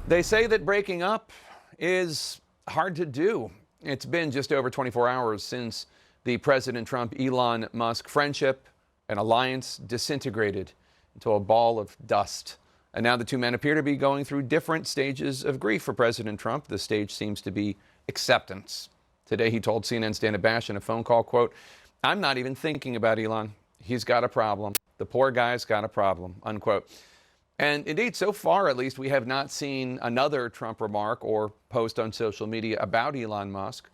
They say that breaking up is hard to do. It's been just over 24 hours since the President Trump-Elon Musk friendship and alliance disintegrated into a ball of dust. And now the two men appear to be going through different stages of grief for President Trump. The stage seems to be acceptance. Today he told CNN's Dana Bash in a phone call, quote, "I'm not even thinking about Elon. He's got a problem. The poor guy's got a problem," unquote. And indeed, so far at least, we have not seen another Trump remark or post on social media about Elon Musk.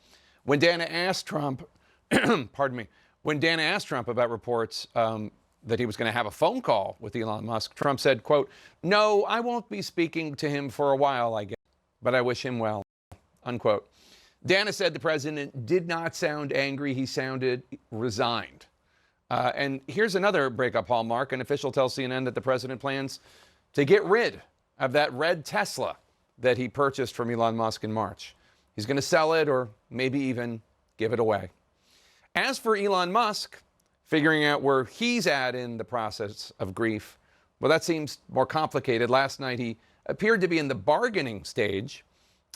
When Dana asked Trump, pardon me, when Dana asked Trump about reports that he was going to have a phone call with Elon Musk, Trump said, quote, "No, I won't be speaking to him for a while, I guess, but I wish him well," unquote. Dana said the president did not sound angry. He sounded resigned. And here's another breakup hallmark. An official tells CNN that the president plans to get rid of that red Tesla that he purchased from Elon Musk in March. He's going to sell it or maybe even give it away. As for Elon Musk, figuring out where he's at in the process of grief, well, that seems more complicated. Last night, he appeared to be in the bargaining stage.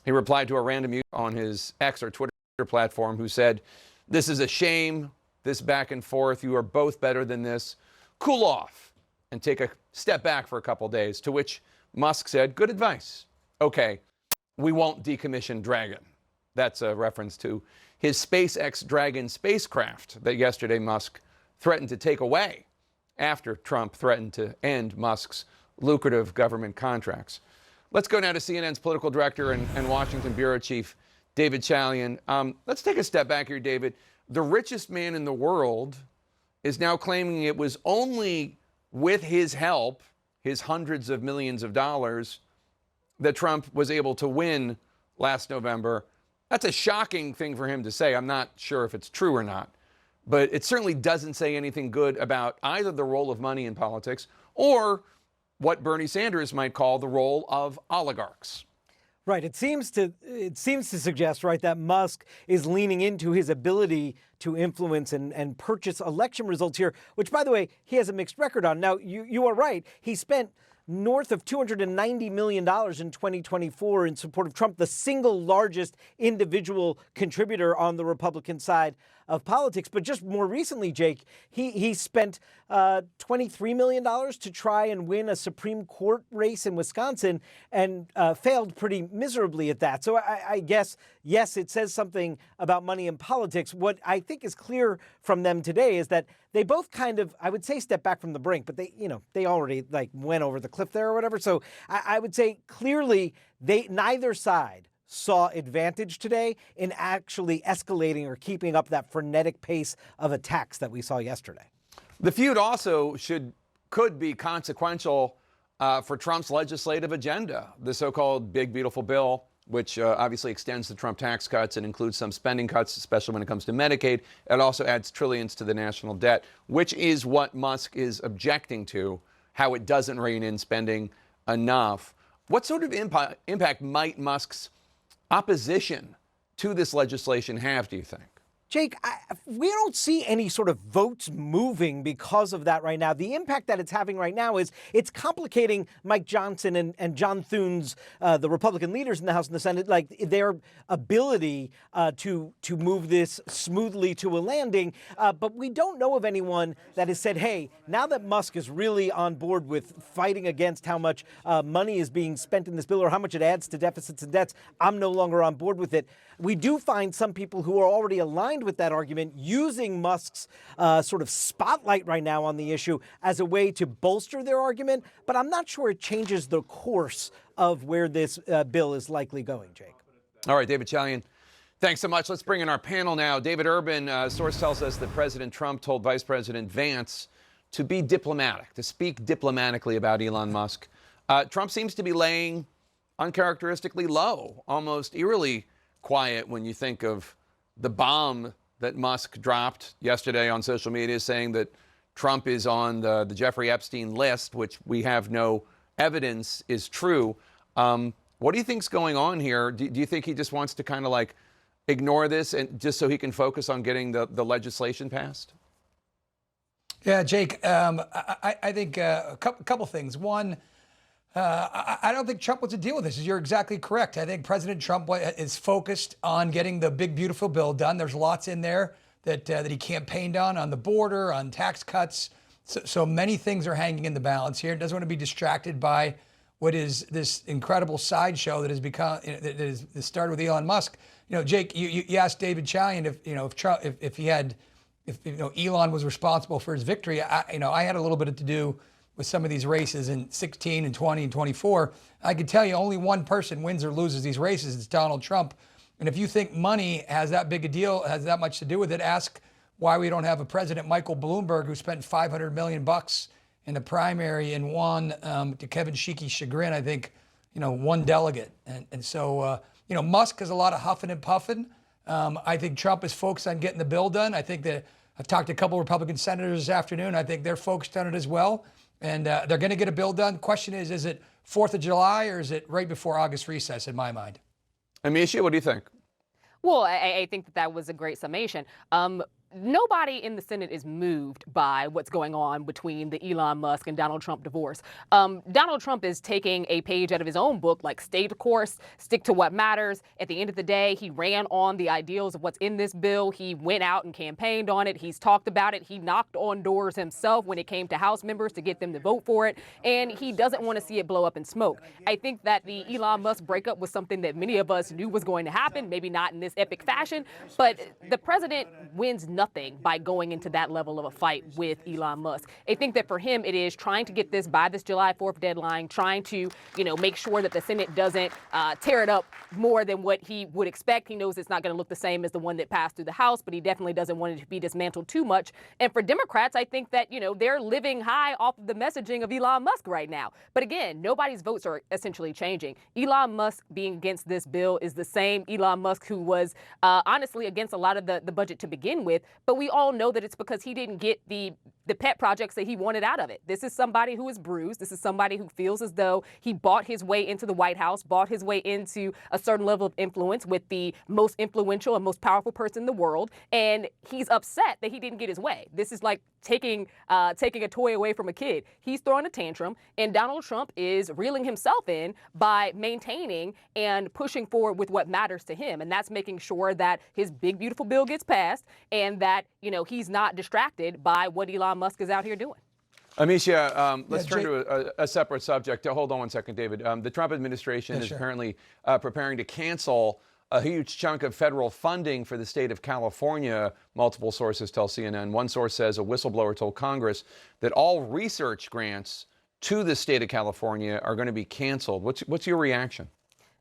He replied to a random user on his X or Twitter platform who said, "This is a shame, this back and forth. You are both better than this. Cool off and take a step back for a couple days," to which Musk said, "Good advice. Okay, we won't decommission Dragon." That's a reference to his SpaceX Dragon spacecraft that yesterday Musk threatened to take away after Trump threatened to end Musk's lucrative government contracts. Let's go now to CNN's political director and Washington bureau chief, David Chalian. Let's take a step back here, David. The richest man in the world is now claiming it was only with his help, his hundreds of millions of dollars, that Trump was able to win last November. That's a shocking thing for him to say. I'm not sure if it's true or not, but it certainly doesn't say anything good about either the role of money in politics or what Bernie Sanders might call the role of oligarchs. Right. It seems to suggest, right, that Musk is leaning into his ability to influence and purchase election results here, which, by the way, he has a mixed record on. Now, you are right. He spent north of $290 million in 2024 in support of Trump, the single largest individual contributor on the Republican side of politics. But just more recently, Jake, he spent $23 million to try and win a Supreme Court race in Wisconsin and failed pretty miserably at that. So I guess, yes, it says something about money in politics. What I think is clear from them today is that they both kind of, I would say, step back from the brink, but they already went over the cliff there or whatever. So I would say clearly neither side saw advantage today in actually escalating or keeping up that frenetic pace of attacks that we saw yesterday. The feud also could be consequential for Trump's legislative agenda, the so-called Big Beautiful Bill, which obviously extends the Trump tax cuts and includes some spending cuts, especially when it comes to Medicaid. It also adds trillions to the national debt, which is what Musk is objecting to, how it doesn't rein in spending enough. What sort of impact might Musk's opposition to this legislation have, do you think? Jake, we don't see any sort of votes moving because of that right now. The impact that it's having right now is it's complicating Mike Johnson and John Thune's, the Republican leaders in the House and the Senate, their ability to move this smoothly to a landing. But we don't know of anyone that has said, hey, now that Musk is really on board with fighting against how much money is being spent in this bill or how much it adds to deficits and debts, I'm no longer on board with it. We do find some people who are already aligned with that argument using Musk's sort of spotlight right now on the issue as a way to bolster their argument. But I'm not sure it changes the course of where this bill is likely going, Jake. All right, David Chalian, thanks so much. Let's bring in our panel now. David Urban, source tells us that President Trump told Vice President Vance to be diplomatic, to speak diplomatically about Elon Musk. Trump seems to be laying uncharacteristically low, almost eerily quiet when you think of the bomb that Musk dropped yesterday on social media saying that Trump is on the Jeffrey Epstein list, which we have no evidence is true. What do you think's going on here? Do you think he just wants to kind of ignore this and just so he can focus on getting the legislation passed? Yeah, Jake, I think a couple things. One, I don't think Trump wants to deal with this. You're exactly correct. I think President Trump is focused on getting the big, beautiful bill done. There's lots in there that he campaigned on the border, on tax cuts. So many things are hanging in the balance here. Doesn't want to be distracted by what is this incredible sideshow that has become that started with Elon Musk. Jake, you asked David Chalian if Elon was responsible for his victory. I had a little bit to do with some of these races in 16 and 20 and 24. I can tell you only one person wins or loses these races. It's Donald Trump. And if you think money has that big a deal, has that much to do with it, ask why we don't have a president, Michael Bloomberg, who spent $500 million in the primary and won, to Kevin Sheeky's chagrin, I think, one delegate. And so, Musk has a lot of huffing and puffing. I think Trump is focused on getting the bill done. I think that I've talked to a couple of Republican senators this afternoon. I think they're focused on it as well. And they're going to get a bill done. Question is it 4th of July or is it right before August recess in my mind? Amisha, what do you think? Well, I think that was a great summation. Nobody in the Senate is moved by what's going on between the Elon Musk and Donald Trump divorce. Donald Trump is taking a page out of his own book, like stay the course, stick to what matters. At the end of the day, he ran on the ideals of what's in this bill. He went out and campaigned on it. He's talked about it. He knocked on doors himself when it came to House members to get them to vote for it. And he doesn't want to see it blow up in smoke. I think that the Elon Musk breakup was something that many of us knew was going to happen, maybe not in this epic fashion, but the president wins nothing by going into that level of a fight with Elon Musk. I think that for him, it is trying to get this by this July 4th deadline, trying to, make sure that the Senate doesn't tear it up more than what he would expect. He knows it's not going to look the same as the one that passed through the House, but he definitely doesn't want it to be dismantled too much. And for Democrats, I think that, they're living high off of the messaging of Elon Musk right now. But again, nobody's votes are essentially changing. Elon Musk being against this bill is the same Elon Musk who was honestly against a lot of the budget to begin with. But we all know that it's because he didn't get the pet projects that he wanted out of it. This is somebody who is bruised. This is somebody who feels as though he bought his way into the White House, bought his way into a certain level of influence with the most influential and most powerful person in the world. And he's upset that he didn't get his way. This is like taking a toy away from a kid. He's throwing a tantrum, and Donald Trump is reeling himself in by maintaining and pushing forward with what matters to him. And that's making sure that his big, beautiful bill gets passed and that, he's not distracted by what Elon Musk is out here doing. Amisha, let's turn to a separate subject. Hold on one second, David. The Trump administration is apparently preparing to cancel a huge chunk of federal funding for the state of California, multiple sources tell CNN. One source says a whistleblower told Congress that all research grants to the state of California are going to be canceled. What's your reaction?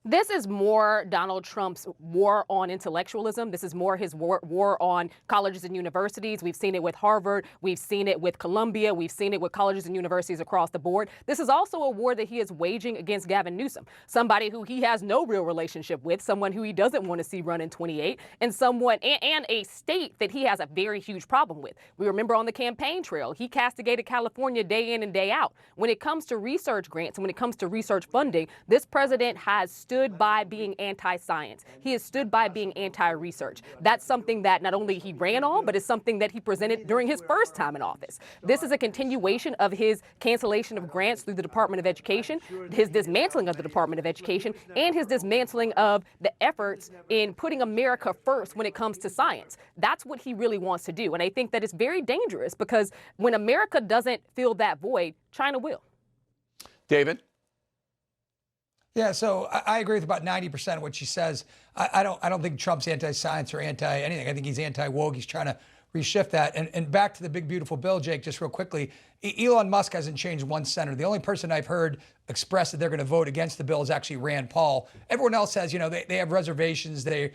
This is more Donald Trump's war on intellectualism. This is more his war on colleges and universities. We've seen it with Harvard. We've seen it with Columbia. We've seen it with colleges and universities across the board. This is also a war that he is waging against Gavin Newsom, somebody who he has no real relationship with, someone who he doesn't want to see run in 28, and and a state that he has a very huge problem with. We remember on the campaign trail, he castigated California day in and day out. When it comes to research grants and when it comes to research funding, this president has stood by being anti-science. He has stood by being anti-research. That's something that not only he ran on, but it's something that he presented during his first time in office. This is a continuation of his cancellation of grants through the Department of Education, his dismantling of the Department of Education, and his dismantling of the efforts in putting America first when it comes to science. That's what he really wants to do. And I think that it's very dangerous because when America doesn't fill that void, China will. David? Yeah, so I agree with about 90% of what she says. I don't think Trump's anti-science or anti-anything. I think he's anti-woke. He's trying to reshift that. And back to the big, beautiful bill, Jake, just real quickly. Elon Musk hasn't changed one senator. The only person I've heard express that they're going to vote against the bill is actually Rand Paul. Everyone else says, they have reservations. They're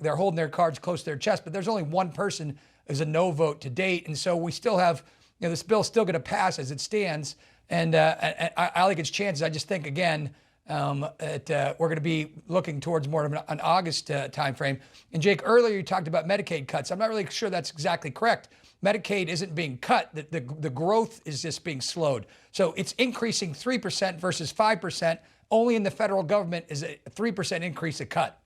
holding their cards close to their chest. But there's only one person who's a no vote to date. And so we still have, this bill's still going to pass as it stands. And I like its chances. I just think, again, we're going to be looking towards more of an August timeframe. And Jake, earlier you talked about Medicaid cuts. I'm not really sure that's exactly correct. Medicaid isn't being cut. The growth is just being slowed. So it's increasing 3% versus 5%. Only in the federal government is a 3% increase a cut.